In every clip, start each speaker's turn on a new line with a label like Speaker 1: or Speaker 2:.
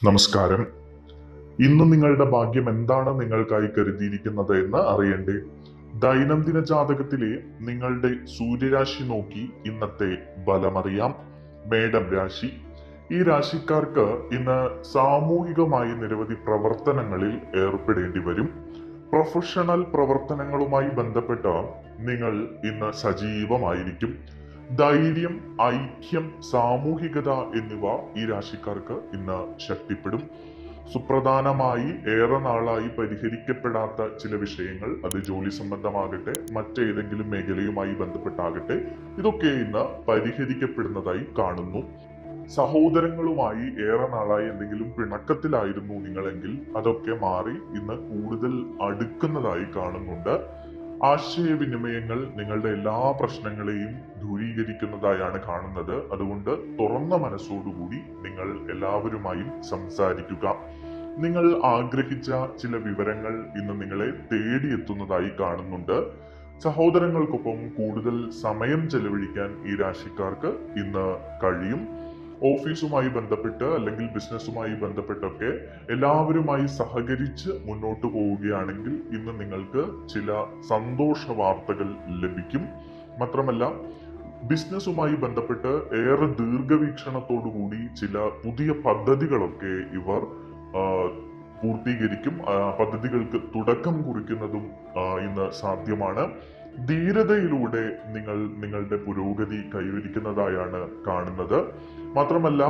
Speaker 1: നമസ്കാരം. ഇന്ന് നിങ്ങളുടെ ഭാഗ്യം എന്താണ് നിങ്ങൾക്കായി കരുതിയിരിക്കുന്നത് എന്ന് അറിയണ്ടേ? ദൈനംദിന ജാതകത്തിലെ നിങ്ങളുടെ സൂര്യരാശി നോക്കി ഇന്നത്തെ ബലമറിയാം. മേടം രാശി. ഈ രാശിക്കാർക്ക് ഇന്ന് സാമൂഹികമായി നിരവധി പ്രവർത്തനങ്ങളിൽ ഏർപ്പെടേണ്ടി വരും. പ്രൊഫഷണൽ പ്രവർത്തനങ്ങളുമായി ബന്ധപ്പെട്ട് നിങ്ങൾ ഇന്ന് സജീവമായിരിക്കും. ധൈര്യം, ഐക്യം, സാമൂഹികത എന്നിവ ഈ രാശിക്കാർക്ക് ഇന്ന് ശക്തിപ്പെടും. സുപ്രധാനമായി ഏറെ നാളായി പരിഹരിക്കപ്പെടാത്ത ചില വിഷയങ്ങൾ, അത് ജോലി സംബന്ധമാകട്ടെ മറ്റേതെങ്കിലും മേഖലയുമായി ബന്ധപ്പെട്ടാകട്ടെ, ഇതൊക്കെ ഇന്ന് പരിഹരിക്കപ്പെടുന്നതായി കാണുന്നു. സഹോദരങ്ങളുമായി ഏറെ നാളായി എന്തെങ്കിലും പിണക്കത്തിലായിരുന്നു നിങ്ങളെങ്കിൽ അതൊക്കെ മാറി ഇന്ന് കൂടുതൽ അടുക്കുന്നതായി കാണുന്നുണ്ട്. ആശയവിനിമയങ്ങൾ നിങ്ങളുടെ എല്ലാ പ്രശ്നങ്ങളെയും ദൂരീകരിക്കുന്നതായാണ് കാണുന്നത്. അതുകൊണ്ട് തുറന്ന മനസ്സോടുകൂടി നിങ്ങൾ എല്ലാവരുമായും സംസാരിക്കുക. നിങ്ങൾ ആഗ്രഹിച്ച ചില വിവരങ്ങൾ ഇന്ന് നിങ്ങളെ തേടിയെത്തുന്നതായി കാണുന്നുണ്ട്. സഹോദരങ്ങൾക്കൊപ്പം കൂടുതൽ സമയം ചെലവഴിക്കാൻ ഈ രാശിക്കാർക്ക് ഇന്ന് കഴിയും. ഓഫീസുമായി ബന്ധപ്പെട്ട് അല്ലെങ്കിൽ ബിസിനസ്സുമായി ബന്ധപ്പെട്ടൊക്കെ എല്ലാവരുമായി സഹകരിച്ച് മുന്നോട്ട് പോവുകയാണെങ്കിൽ ഇന്ന് നിങ്ങൾക്ക് ചില സന്തോഷ വാർത്തകൾ ലഭിക്കും. മാത്രമല്ല, ബിസിനസ്സുമായി ബന്ധപ്പെട്ട് ഏറെ ദീർഘവീക്ഷണത്തോടുകൂടി ചില പുതിയ പദ്ധതികളൊക്കെ ഇവർ പൂർത്തീകരിക്കും. പദ്ധതികൾക്ക് തുടക്കം കുറിക്കുന്നതും ഇന്ന് സാധ്യമാണ്. ധീരതയിലൂടെ നിങ്ങൾ നിങ്ങളുടെ പുരോഗതി കൈവരിക്കുന്നതായാണ് കാണുന്നത്. മാത്രമല്ല,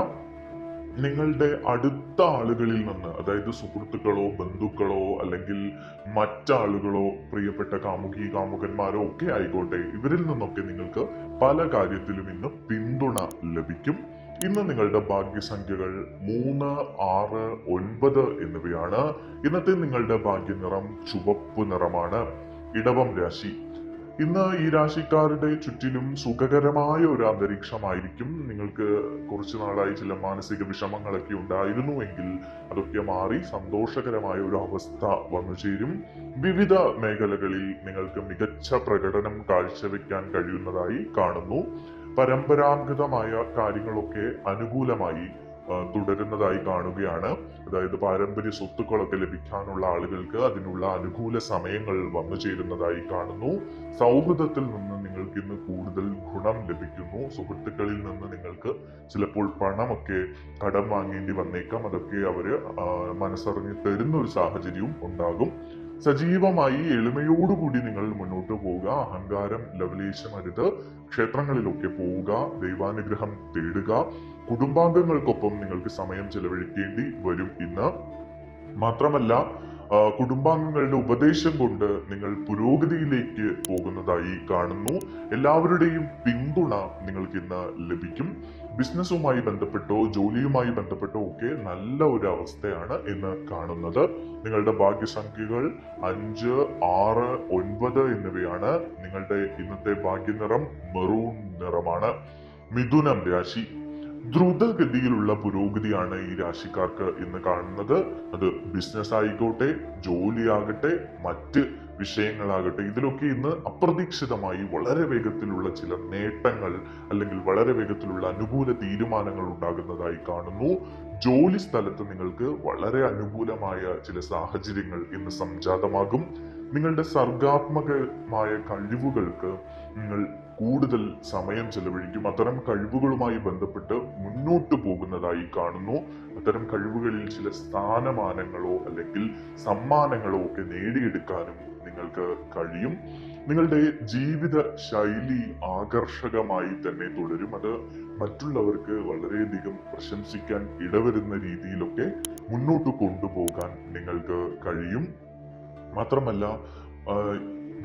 Speaker 1: നിങ്ങളുടെ അടുത്ത ആളുകളിൽ നിന്ന്, അതായത് സുഹൃത്തുക്കളോ ബന്ധുക്കളോ അല്ലെങ്കിൽ മറ്റാളുകളോ പ്രിയപ്പെട്ട കാമുകി കാമുകന്മാരോ ഒക്കെ ആയിക്കോട്ടെ, ഇവരിൽ നിന്നൊക്കെ നിങ്ങൾക്ക് പല കാര്യത്തിലും ഇന്ന് പിന്തുണ ലഭിക്കും. ഇന്ന് നിങ്ങളുടെ ഭാഗ്യസംഖ്യകൾ 3, 6, 9 എന്നിവയാണ്. ഇന്നത്തെ നിങ്ങളുടെ ഭാഗ്യനിറം ചുവപ്പ് നിറമാണ്. ഇടവം രാശി. ഇന്ന് ഈ രാശിക്കാരുടെ ചുറ്റിലും സുഖകരമായ ഒരു അന്തരീക്ഷമായിരിക്കും. നിങ്ങൾക്ക് കുറച്ചു നാളായി ചില മാനസിക വിഷമങ്ങളൊക്കെ ഉണ്ടായിരുന്നുവെങ്കിൽ അതൊക്കെ മാറി സന്തോഷകരമായ ഒരു അവസ്ഥ വന്നു ചേരും. വിവിധ മേഖലകളിൽ നിങ്ങൾക്ക് മികച്ച പ്രകടനം കാഴ്ചവെക്കാൻ കഴിയുന്നതായി കാണുന്നു. പരമ്പരാഗതമായ കാര്യങ്ങളൊക്കെ അനുകൂലമായി തുടരുന്നതായി കാണുകയാണ്. അതായത് പാരമ്പര്യ സ്വത്തുക്കളൊക്കെ ലഭിക്കാനുള്ള ആളുകൾക്ക് അതിനുള്ള അനുകൂല സമയങ്ങൾ വന്നു ചേരുന്നതായി കാണുന്നു. സൗഹൃദത്തിൽ നിന്ന് നിങ്ങൾക്ക് ഇന്ന് കൂടുതൽ ഗുണം ലഭിക്കുന്നു. സുഹൃത്തുക്കളിൽ നിന്ന് നിങ്ങൾക്ക് ചിലപ്പോൾ പണമൊക്കെ കടം വാങ്ങേണ്ടി വന്നേക്കാം. അതൊക്കെ അവര് മനസ്സറിഞ്ഞ് തരുന്ന ഒരു സാഹചര്യവും ഉണ്ടാകും. സജീവമായി എളിമയോടുകൂടി നിങ്ങൾ മുന്നോട്ട് പോവുക. അഹങ്കാരം ലവലേശമരുത്. ക്ഷേത്രങ്ങളിലൊക്കെ പോവുക. ദൈവാനുഗ്രഹം തേടുക. കുടുംബാംഗങ്ങൾക്കൊപ്പം നിങ്ങൾക്ക് സമയം ചെലവഴിക്കേണ്ടി വരും ഇന്ന്. മാത്രമല്ല, കുടുംബാംഗങ്ങളുടെ ഉപദേശം കൊണ്ട് നിങ്ങൾ പുരോഗതിയിലേക്ക് പോകുന്നതായി കാണുന്നു. എല്ലാവരുടെയും പിന്തുണ നിങ്ങൾക്ക് ഇന്ന് ലഭിക്കും. ബിസിനസ്സുമായി ബന്ധപ്പെട്ടോ ജോലിയുമായി ബന്ധപ്പെട്ടോ ഒക്കെ നല്ല ഒരു അവസ്ഥയാണ് ഇന്ന് കാണുന്നത്. നിങ്ങളുടെ ഭാഗ്യസംഖ്യകൾ 5, 6, 9 എന്നിവയാണ്. നിങ്ങളുടെ ഇന്നത്തെ ഭാഗ്യനിറം മെറൂൺ നിറമാണ്. മിഥുനം രാശി. ദ്രുതഗതിയിലുള്ള പുരോഗതിയാണ് ഈ രാശിക്കാർക്ക് ഇന്ന് കാണുന്നത്. അത് ബിസിനസ് ആയിക്കോട്ടെ, ജോലിയാകട്ടെ, മറ്റ് വിഷയങ്ങളാകട്ടെ, ഇതിലൊക്കെ ഇന്ന് അപ്രതീക്ഷിതമായി വളരെ വേഗത്തിലുള്ള ചില നേട്ടങ്ങൾ അല്ലെങ്കിൽ വളരെ വേഗത്തിലുള്ള അനുകൂല തീരുമാനങ്ങൾ ഉണ്ടാകുന്നതായി കാണുന്നു. ജോലി സ്ഥലത്ത് നിങ്ങൾക്ക് വളരെ അനുകൂലമായ ചില സാഹചര്യങ്ങൾ ഇന്ന് സംജാതമാകും. നിങ്ങളുടെ സർഗാത്മകമായ കഴിവുകൾക്ക് നിങ്ങൾ കൂടുതൽ സമയം ചെലവഴിക്കും. അത്തരം കഴിവുകളുമായി ബന്ധപ്പെട്ട് മുന്നോട്ട് പോകുന്നതായി കാണുന്നു. അത്തരം കഴിവുകളിൽ ചില സ്ഥാനമാനങ്ങളോ അല്ലെങ്കിൽ സമ്മാനങ്ങളോ ഒക്കെ നേടിയെടുക്കാനും നിങ്ങൾക്ക് കഴിയും. നിങ്ങളുടെ ജീവിത ശൈലി ആകർഷകമായി തന്നെ തുടരും. അത് മറ്റുള്ളവർക്ക് വളരെയധികം പ്രശംസിക്കാൻ ഇടവരുന്ന രീതിയിലൊക്കെ മുന്നോട്ട് കൊണ്ടുപോകാൻ നിങ്ങൾക്ക് കഴിയും. മാത്രമല്ല,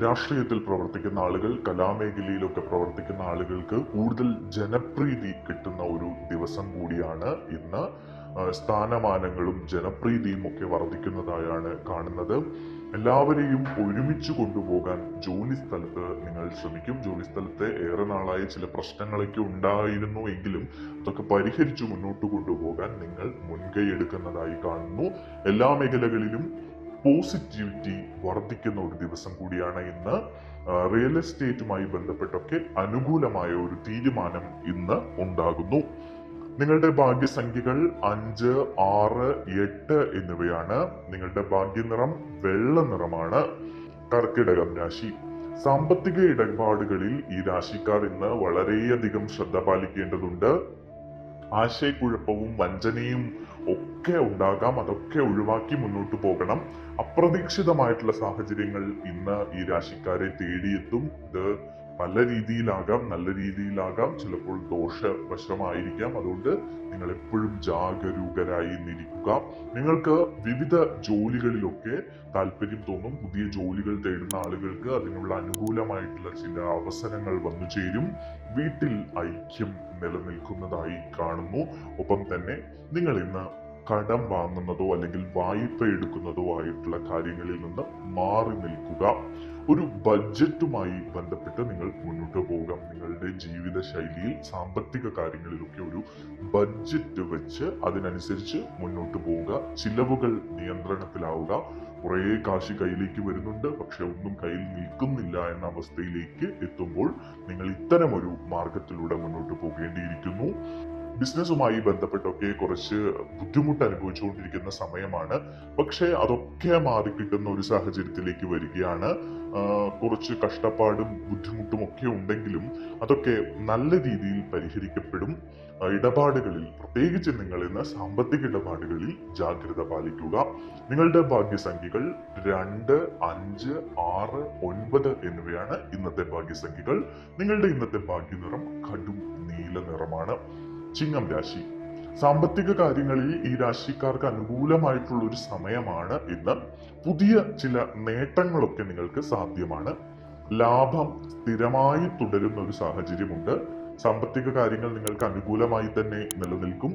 Speaker 1: രാഷ്ട്രീയത്തിൽ പ്രവർത്തിക്കുന്ന ആളുകൾ, കലാമേഖലയിലൊക്കെ പ്രവർത്തിക്കുന്ന ആളുകൾക്ക് കൂടുതൽ ജനപ്രീതി കിട്ടുന്ന ഒരു ദിവസം കൂടിയാണ് ഇന്ന്. സ്ഥാനമാനങ്ങളും ജനപ്രീതിയും ഒക്കെ വർദ്ധിക്കുന്നതായാണ് കാണുന്നത്. എല്ലാവരെയും ഒരുമിച്ച് കൊണ്ടുപോകാൻ ജോലി സ്ഥലത്ത് നിങ്ങൾ ശ്രമിക്കും. ജോലി സ്ഥലത്തെ ഏറെ നാളായ ചില പ്രശ്നങ്ങളൊക്കെ ഉണ്ടായിരുന്നു എങ്കിലും അതൊക്കെ പരിഹരിച്ചു മുന്നോട്ട് കൊണ്ടുപോകാൻ നിങ്ങൾ മുൻകൈ എടുക്കുന്നതായി കാണുന്നു. എല്ലാ മേഖലകളിലും പോസിറ്റിവിറ്റി വർദ്ധിക്കുന്ന ഒരു ദിവസം കൂടിയാണ് ഇന്ന്. റിയൽ എസ്റ്റേറ്റുമായി ബന്ധപ്പെട്ടൊക്കെ അനുകൂലമായ ഒരു തീരുമാനം ഇന്ന് ഉണ്ടാകുന്നു. നിങ്ങളുടെ ഭാഗ്യസംഖ്യകൾ 5, 6, 8 എന്നിവയാണ്. നിങ്ങളുടെ ഭാഗ്യനിറം വെള്ള നിറമാണ്. കർക്കിടകം രാശി. സാമ്പത്തിക ഇടപാടുകളിൽ ഈ രാശിക്കാർ ഇന്ന് വളരെയധികം ശ്രദ്ധ പാലിക്കേണ്ടതുണ്ട്. ആശയക്കുഴപ്പവും വഞ്ചനയും ഒക്കെ ഉണ്ടാകാം. അതൊക്കെ ഒഴിവാക്കി മുന്നോട്ട് പോകണം. അപ്രതീക്ഷിതമായിട്ടുള്ള സാഹചര്യങ്ങൾ ഇന്ന് ഈ രാശിക്കാരെ തേടിയെത്തും. ഇത് പല രീതിയിലാകാം, നല്ല രീതിയിലാകാം, ചിലപ്പോൾ ദോഷവശമായിരിക്കാം. അതുകൊണ്ട് നിങ്ങൾ എപ്പോഴും ജാഗരൂകരായി ഇരിക്കുക. നിങ്ങൾക്ക് വിവിധ ജോലികളിലൊക്കെ താല്പര്യം തോന്നും. പുതിയ ജോലികൾ തേടുന്ന ആളുകൾക്ക് അതിനുള്ള അനുകൂലമായിട്ടുള്ള ചില അവസരങ്ങൾ വന്നു ചേരും. വീട്ടിൽ ഐക്യം നിലനിൽക്കുന്നതായി കാണുന്നു. ഒപ്പം തന്നെ നിങ്ങൾ ഇന്ന് കടം വാങ്ങുന്നതോ അല്ലെങ്കിൽ വായ്പ എടുക്കുന്നതോ ആയിട്ടുള്ള കാര്യങ്ങളിൽ നിന്ന് മാറി നിൽക്കുക. ഒരു ബഡ്ജറ്റുമായി ബന്ധപ്പെട്ട് നിങ്ങൾ മുന്നോട്ട് പോവുക. നിങ്ങളുടെ ജീവിത ശൈലിയിൽ സാമ്പത്തിക കാര്യങ്ങളിലൊക്കെ ഒരു ബഡ്ജറ്റ് വെച്ച് അതിനനുസരിച്ച് മുന്നോട്ട് പോവുക. ചിലവുകൾ നിയന്ത്രണത്തിലാവുക. കുറേ കാശ് കയ്യിലേക്ക് വരുന്നുണ്ട്, പക്ഷെ ഒന്നും കയ്യിൽ നിൽക്കുന്നില്ല എന്ന അവസ്ഥയിലേക്ക് എത്തുമ്പോൾ നിങ്ങൾ ഇത്തരം ഒരു മാർഗത്തിലൂടെ മുന്നോട്ട് പോകേണ്ടിയിരിക്കുന്നു. ബിസിനസ്സുമായി ബന്ധപ്പെട്ടൊക്കെ കുറച്ച് ബുദ്ധിമുട്ട് അനുഭവിച്ചുകൊണ്ടിരിക്കുന്ന സമയമാണ്. പക്ഷെ അതൊക്കെ മാറിക്കിട്ടുന്ന ഒരു സാഹചര്യത്തിലേക്ക് വരികയാണ്. കുറച്ച് കഷ്ടപ്പാടും ബുദ്ധിമുട്ടും ഒക്കെ ഉണ്ടെങ്കിലും അതൊക്കെ നല്ല രീതിയിൽ പരിഹരിക്കപ്പെടും. ഇടപാടുകളിൽ, പ്രത്യേകിച്ച് നിങ്ങൾ ഇന്ന് സാമ്പത്തിക ഇടപാടുകളിൽ ജാഗ്രത പാലിക്കുക. നിങ്ങളുടെ ഭാഗ്യസംഖ്യകൾ 2, 5, 6, 9 എന്നിവയാണ് ഇന്നത്തെ ഭാഗ്യസംഖ്യകൾ. നിങ്ങളുടെ ഇന്നത്തെ ഭാഗ്യനിറം കടും നീല നിറമാണ്. ചിങ്ങം രാശി. സാമ്പത്തിക കാര്യങ്ങളിൽ ഈ രാശിക്കാർക്ക് അനുകൂലമായിട്ടുള്ള ഒരു സമയമാണ് ഇന്ന്. പുതിയ ചില നേട്ടങ്ങളൊക്കെ നിങ്ങൾക്ക് സാധ്യമാണ്. ലാഭം സ്ഥിരമായി തുടരുന്ന ഒരു സാഹചര്യമുണ്ട്. സാമ്പത്തിക കാര്യങ്ങൾ നിങ്ങൾക്ക് അനുകൂലമായി തന്നെ നിലനിൽക്കും.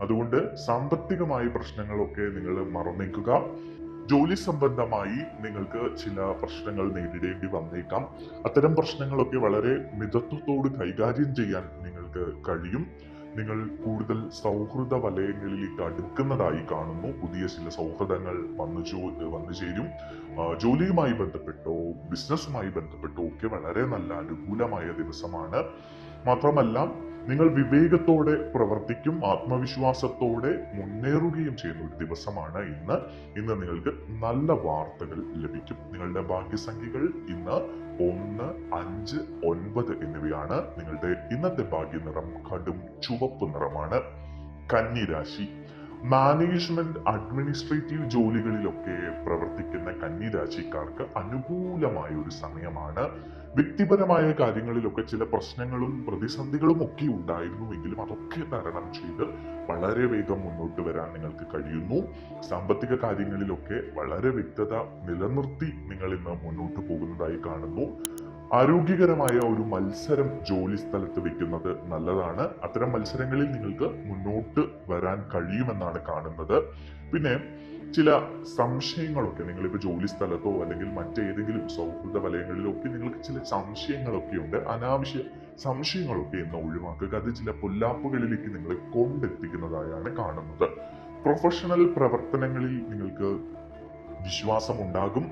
Speaker 1: അതുകൊണ്ട് സാമ്പത്തികമായ പ്രശ്നങ്ങളൊക്കെ നിങ്ങൾ മറന്നേക്കുക. ജോലി സംബന്ധമായി നിങ്ങൾക്ക് ചില പ്രശ്നങ്ങൾ നേരിടേണ്ടി വന്നേക്കാം. അത്തരം പ്രശ്നങ്ങളൊക്കെ വളരെ മിതത്വത്തോട് കൈകാര്യം ചെയ്യാൻ നിങ്ങൾക്ക് കഴിയും. നിങ്ങൾ കൂടുതൽ സൗഹൃദ വലയങ്ങളിലേക്ക് അടുക്കുന്നതായി കാണുന്നു. പുതിയ ചില സൗഹൃദങ്ങൾ വന്നു ചേരും. ജോലിയുമായി ബന്ധപ്പെട്ടോ ബിസിനസ്സുമായി ബന്ധപ്പെട്ടോ ഒക്കെ വളരെ നല്ല അനുകൂലമായ ദിവസമാണ്. മാത്രമല്ല, നിങ്ങൾ വിവേകത്തോടെ പ്രവർത്തിക്കും, ആത്മവിശ്വാസത്തോടെ മുന്നേറുകയും ചെയ്യുന്ന ഒരു ദിവസമാണ് ഇന്ന്. നിങ്ങൾക്ക് നല്ല വാർത്തകൾ ലഭിക്കും. നിങ്ങളുടെ ഭാഗ്യസംഖ്യകൾ ഇന്ന് 1, 5, 9 എന്നിവയാണ്. നിങ്ങളുടെ ഇന്നത്തെ ഭാഗ്യനിറം കടും ചുവപ്പ് നിറമാണ്. കന്നി രാശി. മാനേജ്മെന്റ്, അഡ്മിനിസ്ട്രേറ്റീവ് ജോലികളിലൊക്കെ പ്രവർത്തിക്കുന്ന കന്നി രാശിക്കാർക്ക് അനുകൂലമായ ഒരു സമയമാണ്. വ്യക്തിപരമായ കാര്യങ്ങളിലൊക്കെ ചില പ്രശ്നങ്ങളും പ്രതിസന്ധികളും ഒക്കെ ഉണ്ടായിരുന്നുവെങ്കിലും അതൊക്കെ തരണം ചെയ്ത് വളരെ വേഗം മുന്നോട്ട് വരാൻ നിങ്ങൾക്ക് കഴിയുന്നു. സാമ്പത്തിക കാര്യങ്ങളിലൊക്കെ വളരെ വ്യക്തത നിലനിർത്തി നിങ്ങൾ ഇന്ന് മുന്നോട്ട് പോകുന്നതായി കാണുന്നു. ആരോഗ്യകരമായ ഒരു മത്സരം ജോലി സ്ഥലത്ത് വെക്കുന്നത് നല്ലതാണ്. അത്തരം മത്സരങ്ങളിൽ നിങ്ങൾക്ക് മുന്നോട്ട് വരാൻ കഴിയുമെന്നാണ് കാണുന്നത്. പിന്നെ ചില സംശയങ്ങളൊക്കെ, നിങ്ങളിപ്പോൾ ജോലി സ്ഥലത്തോ അല്ലെങ്കിൽ മറ്റേതെങ്കിലും സൗഹൃദ വലയങ്ങളിലോ ഒക്കെ നിങ്ങൾക്ക് ചില സംശയങ്ങളൊക്കെ ഉണ്ട്. അനാവശ്യ സംശയങ്ങളൊക്കെ ഇന്ന് ഒഴിവാക്കുക. അത് ചില പൊല്ലാപ്പുകളിലേക്ക് നിങ്ങളെ കൊണ്ടെത്തിക്കുന്നതായാണ് കാണുന്നത്. പ്രൊഫഷണൽ പ്രവർത്തനങ്ങളിൽ നിങ്ങൾക്ക് വിശ്വാസമുണ്ടാകും.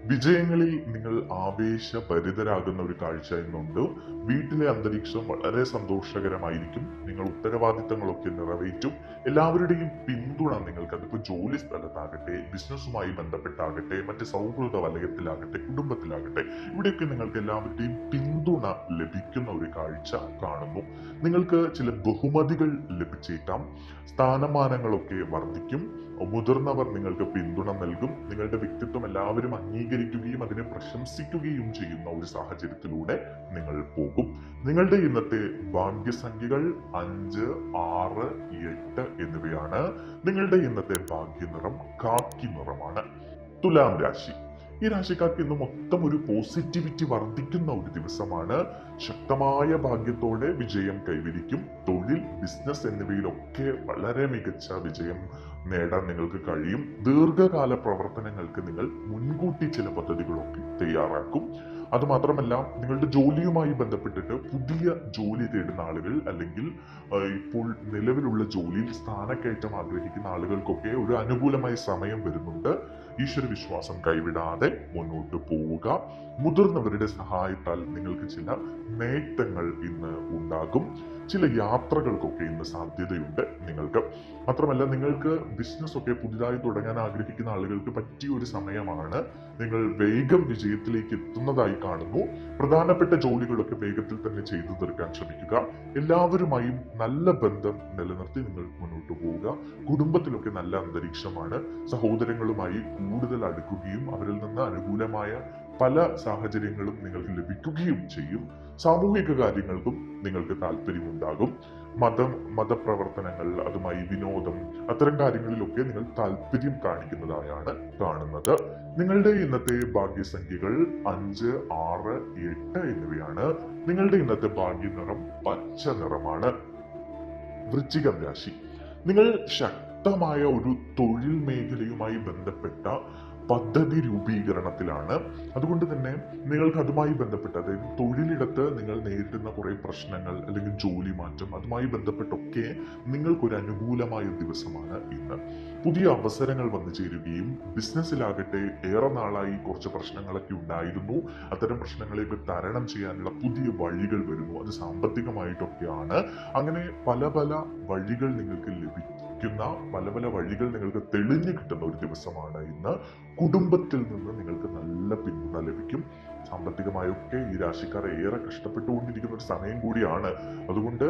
Speaker 1: വിജയങ്ങളിൽ നിങ്ങൾ ആവേശഭരിതരാകുന്ന ഒരു കാഴ്ച ഇന്നുണ്ട്. വീട്ടിലെ അന്തരീക്ഷം വളരെ സന്തോഷകരമായിരിക്കും. നിങ്ങൾ ഉത്തരവാദിത്തങ്ങളൊക്കെ നിറവേറ്റും. എല്ലാവരുടെയും പിന്തുണ നിങ്ങൾക്ക്, അതിപ്പോൾ ജോലി സ്ഥലത്താകട്ടെ, ബിസിനസ്സുമായി ബന്ധപ്പെട്ടാകട്ടെ, മറ്റ് സൗഹൃദ വലയത്തിലാകട്ടെ, കുടുംബത്തിലാകട്ടെ, ഇവിടെയൊക്കെ നിങ്ങൾക്ക് എല്ലാവരുടെയും പിന്തുണ ലഭിക്കുന്ന ഒരു കാഴ്ച കാണുന്നു. നിങ്ങൾക്ക് ചില ബഹുമതികൾ ലഭിച്ചേക്കാം. സ്ഥാനമാനങ്ങളൊക്കെ വർദ്ധിക്കും. മുതിർന്നവർ നിങ്ങൾക്ക് പിന്തുണ നൽകും. നിങ്ങളുടെ വ്യക്തിത്വം എല്ലാവരും അംഗീകരിക്കുകയും അതിനെ പ്രശംസിക്കുകയും ചെയ്യുന്ന ഒരു സാഹചര്യത്തിലൂടെ നിങ്ങൾ പോകും. നിങ്ങളുടെ ഇന്നത്തെ ഭാഗ്യസംഖ്യകൾ 5, 6, 8 എന്നിവയാണ്. നിങ്ങളുടെ ഇന്നത്തെ ഭാഗ്യനിറം കാക്കി നിറമാണ്. തുലാം രാശി. ഈ രാശിക്കാർക്ക് ഇന്ന് മൊത്തം ഒരു പോസിറ്റിവിറ്റി വർദ്ധിക്കുന്ന ഒരു ദിവസമാണ്. ശക്തമായ ഭാഗ്യത്തോടെ വിജയം കൈവരിക്കും. തൊഴിൽ, ബിസിനസ് എന്നിവയിലൊക്കെ വളരെ മികച്ച വിജയം നേടാൻ നിങ്ങൾക്ക് കഴിയും. ദീർഘകാല പ്രവർത്തനങ്ങൾക്ക് നിങ്ങൾ മുൻകൂട്ടി ചില പദ്ധതികളൊക്കെ തയ്യാറാക്കും. അതുമാത്രമല്ല, നിങ്ങളുടെ ജോലിയുമായി ബന്ധപ്പെട്ടിട്ട് പുതിയ ജോലി തേടുന്ന ആളുകൾ അല്ലെങ്കിൽ ഇപ്പോൾ നിലവിലുള്ള ജോലിയിൽ സ്ഥാനക്കയറ്റം ആഗ്രഹിക്കുന്ന ആളുകൾക്കൊക്കെ ഒരു അനുകൂലമായ സമയം വരുന്നുണ്ട്. ഈശ്വരവിശ്വാസം കൈവിടാതെ മുന്നോട്ട് പോവുക. മുതിർന്നവരുടെ സഹായത്താൽ നിങ്ങൾക്ക് ചില നേട്ടങ്ങൾ ഇന്ന് ഉണ്ടാകും. ചില യാത്രകൾക്കൊക്കെ ഇന്ന് സാധ്യതയുണ്ട് നിങ്ങൾക്ക്. മാത്രമല്ല, നിങ്ങൾക്ക് ബിസിനസ് ഒക്കെ പുതിയതായി തുടങ്ങാൻ ആഗ്രഹിക്കുന്ന ആളുകൾക്ക് പറ്റിയ ഒരു സമയമാണ്. നിങ്ങൾ വേഗം വിജയത്തിലേക്ക് എത്തുന്നതായി കാണുന്നു. പ്രധാനപ്പെട്ട ജോലികളൊക്കെ വേഗത്തിൽ തന്നെ ചെയ്തു തീർക്കാൻ ശ്രമിക്കുക. എല്ലാവരുമായും നല്ല ബന്ധം നിലനിർത്തി നിങ്ങൾ മുന്നോട്ട് പോവുക. കുടുംബത്തിലൊക്കെ നല്ല അന്തരീക്ഷമാണ്. സഹോദരങ്ങളുമായി കൂടുതൽ അടുക്കുകയും അവരിൽ നിന്ന് അനുകൂലമായ പല സാഹചര്യങ്ങളും നിങ്ങൾക്ക് ലഭിക്കുകയും ചെയ്യും. സാമൂഹിക കാര്യങ്ങൾക്കും നിങ്ങൾക്ക് താല്പര്യമുണ്ടാകും. മതപ്രവർത്തനങ്ങൾ, അതുമായി വിനോദം, അത്തരം കാര്യങ്ങളിലൊക്കെ നിങ്ങൾ താല്പര്യം കാണിക്കുന്നതായാണ് കാണുന്നത്. നിങ്ങളുടെ ഇന്നത്തെ ഭാഗ്യസംഖ്യകൾ 5, 6, 8 എന്നിവയാണ്. നിങ്ങളുടെ ഇന്നത്തെ ഭാഗ്യനിറം പച്ച നിറമാണ്. വൃശ്ചികം രാശി. നിങ്ങൾ ശക്തമായ ഒരു തൊഴിൽ മേഖലയുമായി ബന്ധപ്പെട്ട പദ്ധതി രൂപീകരണത്തിലാണ്. അതുകൊണ്ട് തന്നെ നിങ്ങൾക്ക് അതുമായി ബന്ധപ്പെട്ട്, അതായത് തൊഴിലിടത്ത് നിങ്ങൾ നേരിടുന്ന കുറെ പ്രശ്നങ്ങൾ അല്ലെങ്കിൽ ജോലി മാറ്റം, അതുമായി ബന്ധപ്പെട്ടൊക്കെ നിങ്ങൾക്കൊരു അനുകൂലമായ ദിവസമാണ് ഇന്ന്. പുതിയ അവസരങ്ങൾ വന്നു ചേരുകയും, ബിസിനസ്സിലാകട്ടെ ഏറെ നാളായി കുറച്ച് പ്രശ്നങ്ങളൊക്കെ ഉണ്ടായിരുന്നു. അത്തരം പ്രശ്നങ്ങളെയൊക്കെ തരണം ചെയ്യാനുള്ള പുതിയ വഴികൾ വരുന്നു. അത് സാമ്പത്തികമായിട്ടൊക്കെയാണ്. അങ്ങനെ പല പല വഴികൾ നിങ്ങൾക്ക് ലഭിക്കുന്ന, പല പല വഴികൾ നിങ്ങൾക്ക് തെളിഞ്ഞു കിട്ടുന്ന ഒരു ദിവസമാണ് ഇന്ന്. കുടുംബത്തിൽ നിന്ന് നിങ്ങൾക്ക് നല്ല പിന്തുണ ലഭിക്കും. സാമ്പത്തികമായൊക്കെ ഈ രാശിക്കാർ ഏറെ കഷ്ടപ്പെട്ടുകൊണ്ടിരിക്കുന്ന ഒരു സമയം കൂടിയാണ്. അതുകൊണ്ട്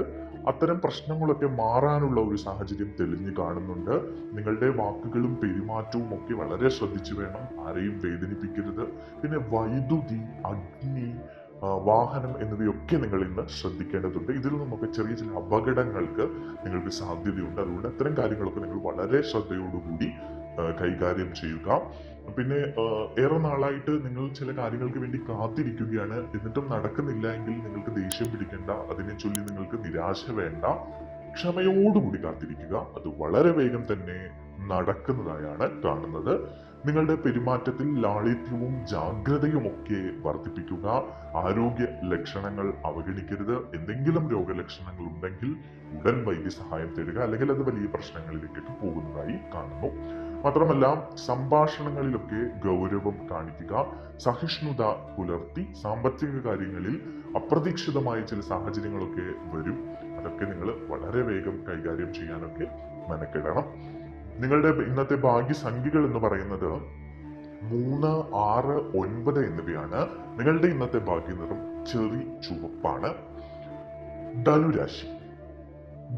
Speaker 1: അത്തരം പ്രശ്നങ്ങളൊക്കെ മാറാനുള്ള ഒരു സാഹചര്യം തെളിഞ്ഞു കാണുന്നുണ്ട്. നിങ്ങളുടെ വാക്കുകളും പെരുമാറ്റവും ഒക്കെ വളരെ ശ്രദ്ധിച്ചു വേണം. ആരെയും വേദനിപ്പിക്കരുത്. പിന്നെ വൈദ്യുതി, അഗ്നി, വാഹനം എന്നിവയൊക്കെ നിങ്ങൾ ഇന്ന് ശ്രദ്ധിക്കേണ്ടതുണ്ട്. ഇതിൽ നിന്നൊക്കെ ചെറിയ ചില അപകടങ്ങൾക്ക് നിങ്ങൾക്ക് സാധ്യതയുണ്ട്. അതുകൊണ്ട് അത്തരം കാര്യങ്ങളൊക്കെ നിങ്ങൾ വളരെ ശ്രദ്ധയോടുകൂടി കൈകാര്യം ചെയ്യുക. പിന്നെ ഏറെ നാളായിട്ട് നിങ്ങൾ ചില കാര്യങ്ങൾക്ക് വേണ്ടി കാത്തിരിക്കുകയാണ്, എന്നിട്ടും നടക്കുന്നില്ല എങ്കിൽ നിങ്ങൾക്ക് ദേഷ്യം പിടിക്കേണ്ട. അതിനെ ചൊല്ലി നിങ്ങൾക്ക് നിരാശ വേണ്ട. ക്ഷമയോടുകൂടി കാത്തിരിക്കുക. അത് വളരെ വേഗം തന്നെ നടക്കുന്നതായാണ് കാണുന്നത്. നിങ്ങളുടെ പെരുമാറ്റത്തിൽ ലാളിത്യവും ജാഗ്രതയും ഒക്കെ വർദ്ധിപ്പിക്കുക. ആരോഗ്യ ലക്ഷണങ്ങൾ അവഗണിക്കരുത്. എന്തെങ്കിലും രോഗലക്ഷണങ്ങൾ ഉണ്ടെങ്കിൽ ഉടൻ വൈദ്യസഹായം തേടുക, അല്ലെങ്കിൽ അത് വലിയ പ്രശ്നങ്ങളിലേക്കൊക്കെ പോകുന്നതായി കാണുന്നു. മാത്രമല്ല, സംഭാഷണങ്ങളിലൊക്കെ ഗൗരവം കാണിക്കുക. സഹിഷ്ണുത പുലർത്തി. സാമ്പത്തിക കാര്യങ്ങളിൽ അപ്രതീക്ഷിതമായ ചില സാഹചര്യങ്ങളൊക്കെ വരും. അതൊക്കെ നിങ്ങൾ വളരെ വേഗം കൈകാര്യം ചെയ്യാനൊക്കെ മെനക്കെടണം. നിങ്ങളുടെ ഇന്നത്തെ ഭാഗ്യസംഖ്യകൾ എന്ന് പറയുന്നത് 3, 6, 9 എന്നിവയാണ്. നിങ്ങളുടെ ഇന്നത്തെ ഭാഗ്യനിറം ചെറി ചുവപ്പാണ്. ധനുരാശി.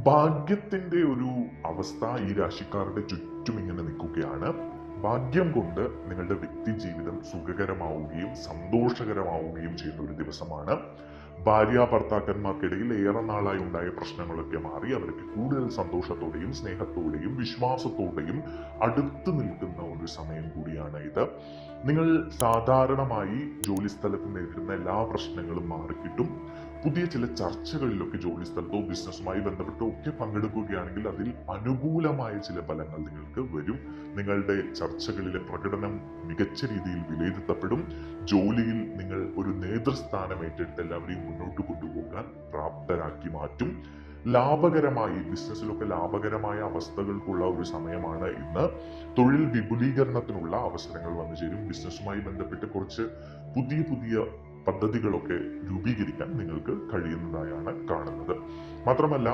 Speaker 1: ഭാഗ്യത്തിന്റെ ഒരു അവസ്ഥ ഈ രാശിക്കാരുടെ ചുറ്റും ഇങ്ങനെ നിൽക്കുകയാണ്. ഭാഗ്യം കൊണ്ട് നിങ്ങളുടെ വ്യക്തി ജീവിതം സുഖകരമാവുകയും സന്തോഷകരമാവുകയും ചെയ്യുന്ന ഒരു ദിവസമാണ്. ഭാര്യ ഭർത്താക്കന്മാർക്കിടയിൽ ഏറെ നാളായി ഉണ്ടായ പ്രശ്നങ്ങളൊക്കെ മാറി അവർക്ക് കൂടുതൽ സന്തോഷത്തോടെയും സ്നേഹത്തോടെയും വിശ്വാസത്തോടെയും അടുത്തു നിൽക്കുന്ന ഒരു സമയം കൂടിയാണ് ഇത്. നിങ്ങൾ സാധാരണമായി ജോലി സ്ഥലത്ത് നേരിടുന്ന എല്ലാ പ്രശ്നങ്ങളും മാറിക്കിട്ടും. പുതിയ ചില ചർച്ചകളിലൊക്കെ ജോലി സ്ഥലത്തോ ബിസിനസ്സുമായി ബന്ധപ്പെട്ടോ ഒക്കെ പങ്കെടുക്കുകയാണെങ്കിൽ അതിൽ അനുകൂലമായ ചില ഫലങ്ങൾ നിങ്ങൾക്ക് വരും. നിങ്ങളുടെ ചർച്ചകളിലെ പ്രകടനം മികച്ച രീതിയിൽ വിലയിരുത്തപ്പെടും. ജോലിയിൽ നിങ്ങൾ ഒരു നേതൃസ്ഥാനം ഏറ്റെടുത്ത് എല്ലാവരെയും മുന്നോട്ട് കൊണ്ടുപോകാൻ പ്രാപ്തരാക്കി മാറ്റും. ലാഭകരമായി ബിസിനസ്സിലൊക്കെ ലാഭകരമായ അവസ്ഥകൾക്കുള്ള ഒരു സമയമാണ് ഇന്ന്. തൊഴിൽ വിപുലീകരണത്തിനുള്ള അവസരങ്ങൾ വന്നു ചേരും. ബിസിനസ്സുമായി ബന്ധപ്പെട്ട് കുറച്ച് പുതിയ പുതിയ പദ്ധതികളൊക്കെ രൂപീകരിക്കാൻ നിങ്ങൾക്ക് കഴിയുന്നതായാണ് കാണുന്നത്. മാത്രമല്ല,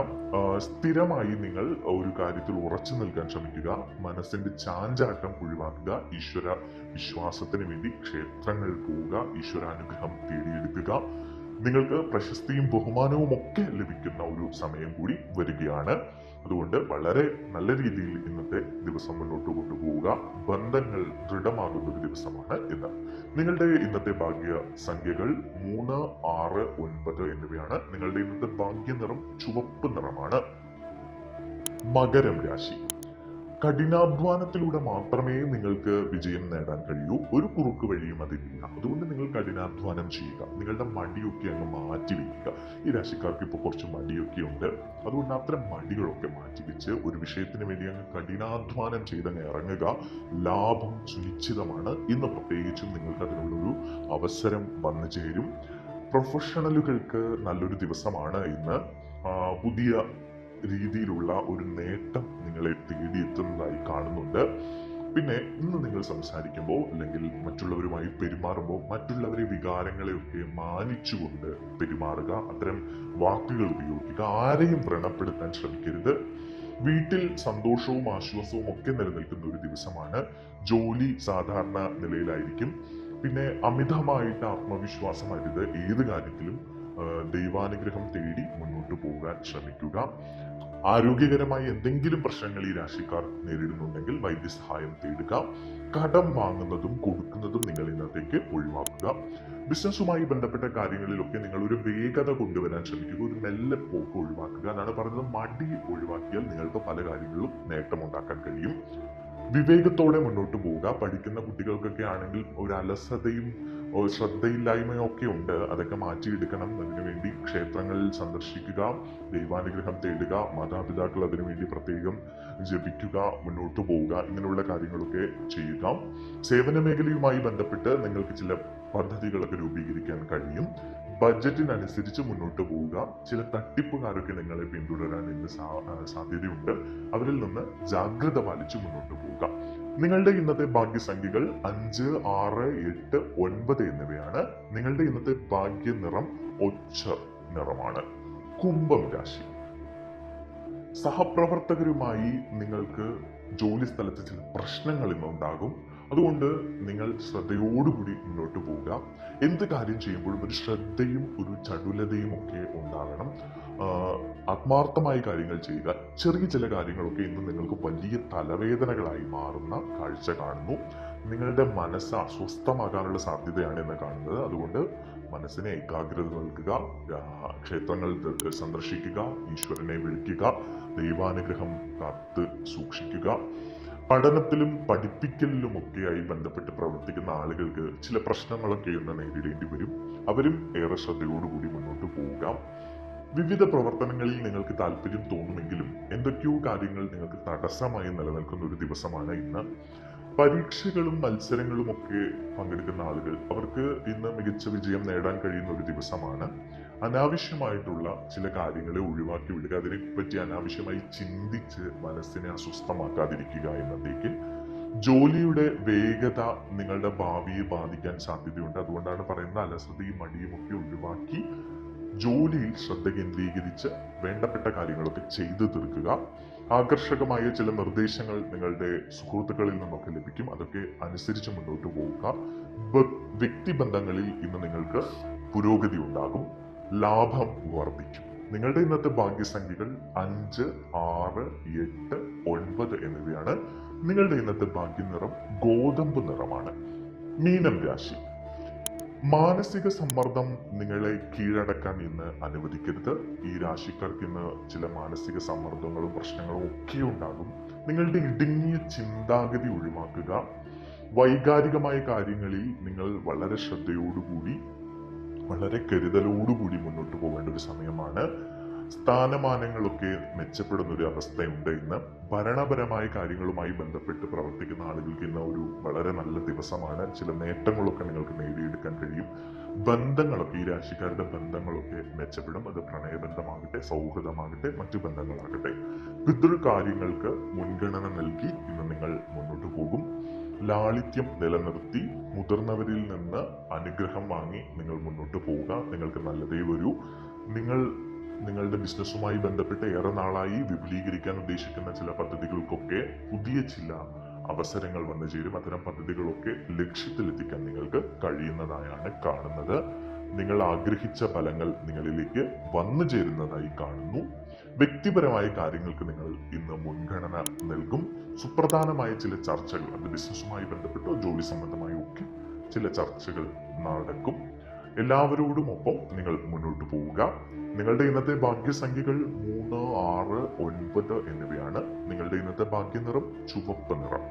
Speaker 1: സ്ഥിരമായി നിങ്ങൾ ഒരു കാര്യത്തിൽ ഉറച്ചു നിൽക്കാൻ ശ്രമിക്കുക. മനസ്സിന്റെ ചാഞ്ചാട്ടം ഒഴിവാക്കുക. ഈശ്വര വിശ്വാസത്തിന് വേണ്ടി ക്ഷേത്രങ്ങൾ പോവുക. ഈശ്വരാനുഗ്രഹം തേടിയെടുക്കുക. നിങ്ങൾക്ക് പ്രശസ്തിയും ബഹുമാനവും ഒക്കെ ലഭിക്കുന്ന ഒരു സമയം കൂടി വരികയാണ്. അതുകൊണ്ട് വളരെ നല്ല രീതിയിൽ ഇന്നത്തെ ദിവസം മുന്നോട്ട് കൊണ്ടുപോവുക. ബന്ധങ്ങൾ ദൃഢമാകുന്ന ഒരു ദിവസമാണ് ഇന്ന്. നിങ്ങളുടെ ഇന്നത്തെ ഭാഗ്യ സംഖ്യകൾ 3, 6, 9 എന്നിവയാണ്. നിങ്ങളുടെ ഇന്നത്തെ ഭാഗ്യനിറം ചുവപ്പ് നിറമാണ്. മകരം രാശി. കഠിനാധ്വാനത്തിലൂടെ മാത്രമേ നിങ്ങൾക്ക് വിജയം നേടാൻ കഴിയൂ. ഒരു കുറുക്ക് വഴിയും അതില്ല. അതുകൊണ്ട് നിങ്ങൾ കഠിനാധ്വാനം ചെയ്യുക. നിങ്ങളുടെ മടിയൊക്കെ അങ്ങ് മാറ്റിവെക്കുക. ഈ രാശിക്കാർക്ക് ഇപ്പോൾ കുറച്ച് മടിയൊക്കെ ഉണ്ട്. അതുകൊണ്ട് അത്തരം മടികളൊക്കെ മാറ്റിവെച്ച് ഒരു വിഷയത്തിന് വേണ്ടി അങ്ങ് കഠിനാധ്വാനം ചെയ്തങ്ങ് ഇറങ്ങുക. ലാഭം സുനിശ്ചിതമാണ്. ഇന്ന് പ്രത്യേകിച്ചും നിങ്ങൾക്ക് അതിനുള്ളൊരു അവസരം വന്നു ചേരും. പ്രൊഫഷണലുകൾക്ക് നല്ലൊരു ദിവസമാണ് ഇന്ന്. പുതിയ രീതിയിലുള്ള ഒരു നേട്ടം നിങ്ങളെ തേടിയെത്തുന്നതായി കാണുന്നുണ്ട്. പിന്നെ ഇന്ന് നിങ്ങൾ സംസാരിക്കുമ്പോൾ അല്ലെങ്കിൽ മറ്റുള്ളവരുമായി പെരുമാറുമ്പോൾ മറ്റുള്ളവരെ വികാരങ്ങളെയൊക്കെ മാനിച്ചുകൊണ്ട് പെരുമാറുക. അത്തരം വാക്കുകൾ ഉപയോഗിക്കുക. ആരെയും വ്രണപ്പെടുത്താൻ ശ്രമിക്കരുത്. വീട്ടിൽ സന്തോഷവും ആശ്വാസവും ഒക്കെ നിലനിൽക്കുന്ന ഒരു ദിവസമാണ്. ജോലി സാധാരണ നിലയിലായിരിക്കും. പിന്നെ അമിതമായിട്ട് ആത്മവിശ്വാസം അരുത്. ഏത് കാര്യത്തിലും ദൈവാനുഗ്രഹം തേടി മുന്നോട്ട് പോകാൻ ശ്രമിക്കുക. ആരോഗ്യകരമായ എന്തെങ്കിലും പ്രശ്നങ്ങൾ ഈ രാശിക്കാർ നേരിടുന്നുണ്ടെങ്കിൽ വൈദ്യസഹായം തേടുക. കടം വാങ്ങുന്നതും കൊടുക്കുന്നതും നിങ്ങൾ ഇന്നത്തേക്ക് ഒഴിവാക്കുക. ബിസിനസ്സുമായി ബന്ധപ്പെട്ട കാര്യങ്ങളിലൊക്കെ നിങ്ങൾ ഒരു വേഗത കൊണ്ടുവരാൻ ശ്രമിക്കുക. ഒരു മെല്ലെ പോക്ക് ഒഴിവാക്കുക എന്നാണ് പറയുന്നത്. മടി ഒഴിവാക്കിയാൽ നിങ്ങൾക്ക് പല കാര്യങ്ങളിലും നേട്ടമുണ്ടാക്കാൻ കഴിയും. വിവേകത്തോടെ മുന്നോട്ട് പോവുക. പഠിക്കുന്ന കുട്ടികൾക്കൊക്കെ ആണെങ്കിൽ ഒരു അലസതയും ശ്രദ്ധയില്ലായ്മയും ഒക്കെ ഉണ്ട്. അതൊക്കെ മാറ്റിയെടുക്കണം. അതിനുവേണ്ടി ക്ഷേത്രങ്ങളിൽ സന്ദർശിക്കുക, ദൈവാനുഗ്രഹം തേടുക, മാതാപിതാക്കൾ അതിനുവേണ്ടി പ്രത്യേകം ജപിക്കുക, മുന്നോട്ട് പോവുക. ഇങ്ങനെയുള്ള കാര്യങ്ങളൊക്കെ ചെയ്യുക. സേവന മേഖലയുമായി ബന്ധപ്പെട്ട് നിങ്ങൾക്ക് ചില പദ്ധതികളൊക്കെ രൂപീകരിക്കാൻ കഴിയും. ബഡ്ജറ്റിനനുസരിച്ച് മുന്നോട്ട് പോവുക. ചില തട്ടിപ്പുകാരൊക്കെ നിങ്ങളെ പിന്തുടരാൻ ഇന്ന് സാധ്യതയുണ്ട്. അവരിൽ നിന്ന് ജാഗ്രത പാലിച്ച് മുന്നോട്ട് പോവുക. നിങ്ങളുടെ ഇന്നത്തെ ഭാഗ്യസംഖ്യകൾ 5, 6, 8, 9 എന്നിവയാണ്. നിങ്ങളുടെ ഇന്നത്തെ ഭാഗ്യ നിറം ഒച്ച നിറമാണ്. കുംഭം രാശി. സഹപ്രവർത്തകരുമായി നിങ്ങൾക്ക് ജോലി സ്ഥലത്ത് ചില പ്രശ്നങ്ങൾ ഇന്നുണ്ടാകും. അതുകൊണ്ട് നിങ്ങൾ ശ്രദ്ധയോടുകൂടി മുന്നോട്ട് പോവുക. എന്ത് കാര്യം ചെയ്യുമ്പോഴും ഒരു ശ്രദ്ധയും ഒരു ചടുലതയും ഒക്കെ ഉണ്ടാകണം. ആത്മാർത്ഥമായി കാര്യങ്ങൾ ചെയ്യുക. ചെറിയ ചില കാര്യങ്ങളൊക്കെ ഇന്ന് നിങ്ങൾക്ക് വലിയ തലവേദനകളായി മാറുന്ന കാഴ്ച കാണുന്നു. നിങ്ങളുടെ മനസ്സ് അസ്വസ്ഥമാകാനുള്ള സാധ്യതയാണ് ഇന്ന് കാണുന്നത്. അതുകൊണ്ട് മനസ്സിനെ ഏകാഗ്രത നൽകുക. ക്ഷേത്രങ്ങൾ സന്ദർശിക്കുക, ഈശ്വരനെ വിളിക്കുക, ദൈവാനുഗ്രഹം കാത്ത് സൂക്ഷിക്കുക. പഠനത്തിലും പഠിപ്പിക്കലിലുമൊക്കെയായി ബന്ധപ്പെട്ട് പ്രവർത്തിക്കുന്ന ആളുകൾക്ക് ചില പ്രശ്നങ്ങളൊക്കെ ഇന്ന് നേരിടേണ്ടി വരും. അവരും ഏറെ ശ്രദ്ധയോടുകൂടി മുന്നോട്ട് പോവുക. വിവിധ പ്രവർത്തനങ്ങളിൽ നിങ്ങൾക്ക് താല്പര്യം തോന്നുമെങ്കിലും എന്തൊക്കെയോ കാര്യങ്ങൾ നിങ്ങൾക്ക് തടസ്സമായി നിലനിൽക്കുന്ന ഒരു ദിവസമാണ് ഇന്ന്. പരീക്ഷകളും മത്സരങ്ങളും ഒക്കെ പങ്കെടുക്കുന്ന ആളുകൾ അവർക്ക് ഇന്ന് മികച്ച വിജയം നേടാൻ കഴിയുന്ന ഒരു ദിവസമാണ്. അനാവശ്യമായിട്ടുള്ള ചില കാര്യങ്ങളെ ഒഴിവാക്കി വിടുക. അതിനെപ്പറ്റി അനാവശ്യമായി ചിന്തിച്ച് മനസ്സിനെ അസ്വസ്ഥമാക്കാതിരിക്കുക എന്നതേക്ക്. ജോലിയുടെ വേഗത നിങ്ങളുടെ ഭാവിയെ ബാധിക്കാൻ സാധ്യതയുണ്ട്. അതുകൊണ്ടാണ് പറയുന്നത് അലസതയും മടിയും ഒക്കെ ഒഴിവാക്കി ജോലിയിൽ ശ്രദ്ധ കേന്ദ്രീകരിച്ച് വേണ്ടപ്പെട്ട കാര്യങ്ങളൊക്കെ ചെയ്തു തീർക്കുക. ആകർഷകമായ ചില നിർദ്ദേശങ്ങൾ നിങ്ങളുടെ സുഹൃത്തുക്കളിൽ നിന്നൊക്കെ ലഭിക്കും. അതൊക്കെ അനുസരിച്ച് മുന്നോട്ട് പോവുക. വ്യക്തിബന്ധങ്ങളിൽ ഇന്ന് നിങ്ങൾക്ക് പുരോഗതി ഉണ്ടാകും. ലാഭം വർദ്ധിക്കും. നിങ്ങളുടെ ഇന്നത്തെ ഭാഗ്യസംഖ്യകൾ 5, 6, 8, 9 എന്നിവയാണ്. നിങ്ങളുടെ ഇന്നത്തെ ഭാഗ്യനിറം ഗോതമ്പ് നിറമാണ്. മീനം രാശി. മാനസിക സമ്മർദ്ദം നിങ്ങളെ കീഴടക്കാൻ ഇന്ന് അനുവദിക്കരുത്. ഈ രാശിക്കാർക്ക് ഇന്ന് ചില മാനസിക സമ്മർദ്ദങ്ങളും പ്രശ്നങ്ങളും ഒക്കെ ഉണ്ടാകും. നിങ്ങളുടെ ഇടുങ്ങിയ ചിന്താഗതി ഒഴിവാക്കുക. വൈകാരികമായ കാര്യങ്ങളിൽ നിങ്ങൾ വളരെ ശ്രദ്ധയോടുകൂടി വളരെ കരുതലോടുകൂടി മുന്നോട്ട് പോകേണ്ട ഒരു സമയമാണ്. സ്ഥാനമാനങ്ങളൊക്കെ മെച്ചപ്പെടുന്ന ഒരു അവസ്ഥയുണ്ട് ഇന്ന്. ഭരണപരമായ കാര്യങ്ങളുമായി ബന്ധപ്പെട്ട് പ്രവർത്തിക്കുന്ന ആളുകൾക്ക് ഇന്ന് ഒരു വളരെ നല്ല ദിവസമാണ്. ചില നേട്ടങ്ങളൊക്കെ നിങ്ങൾക്ക് നേടിയെടുക്കാൻ കഴിയും. ബന്ധങ്ങളൊക്കെ ഈ രാശിക്കാരുടെ ബന്ധങ്ങളൊക്കെ മെച്ചപ്പെടും. അത് പ്രണയബന്ധമാകട്ടെ, സൗഹൃദമാകട്ടെ, മറ്റു ബന്ധങ്ങളാകട്ടെ. പിതൃകാര്യങ്ങൾക്ക് മുൻഗണന നൽകി ഇന്ന് നിങ്ങൾ മുന്നോട്ട് പോകും. ലാളിത്യം നിലനിർത്തി മുതിർന്നവരിൽ നിന്ന് അനുഗ്രഹം വാങ്ങി നിങ്ങൾ മുന്നോട്ട് പോവുക. നിങ്ങൾക്ക് നല്ലതേ വരൂ. നിങ്ങളുടെ ബിസിനസ്സുമായി ബന്ധപ്പെട്ട് ഏറെ നാളായി വിപുലീകരിക്കാൻ ഉദ്ദേശിക്കുന്ന ചില പദ്ധതികൾക്കൊക്കെ പുതിയ ചില അവസരങ്ങൾ വന്നു ചേരും. അത്തരം പദ്ധതികളൊക്കെ ലക്ഷ്യത്തിലെത്തിക്കാൻ നിങ്ങൾക്ക് കഴിയുന്നതായാണ് കാണുന്നത്. നിങ്ങൾ ആഗ്രഹിച്ച ഫലങ്ങൾ നിങ്ങളിലേക്ക് വന്നു ചേരുന്നതായി കാണുന്നു. വ്യക്തിപരമായ കാര്യങ്ങൾക്ക് നിങ്ങൾ ഇന്ന് മുൻഗണന നൽകും. സുപ്രധാനമായ ചില ചർച്ചകൾ, അത് ബിസിനസ്സുമായി ബന്ധപ്പെട്ടോ ജോലി സംബന്ധമായോ ഒക്കെ ചില ചർച്ചകൾ നടക്കും. എല്ലാവരോടും ഒപ്പം നിങ്ങൾ മുന്നോട്ട് പോവുക. നിങ്ങളുടെ ഇന്നത്തെ ഭാഗ്യസംഖ്യകൾ 3, 6, 9 എന്നിവയാണ്. നിങ്ങളുടെ ഇന്നത്തെ ഭാഗ്യനിറം ചുവപ്പ് നിറം.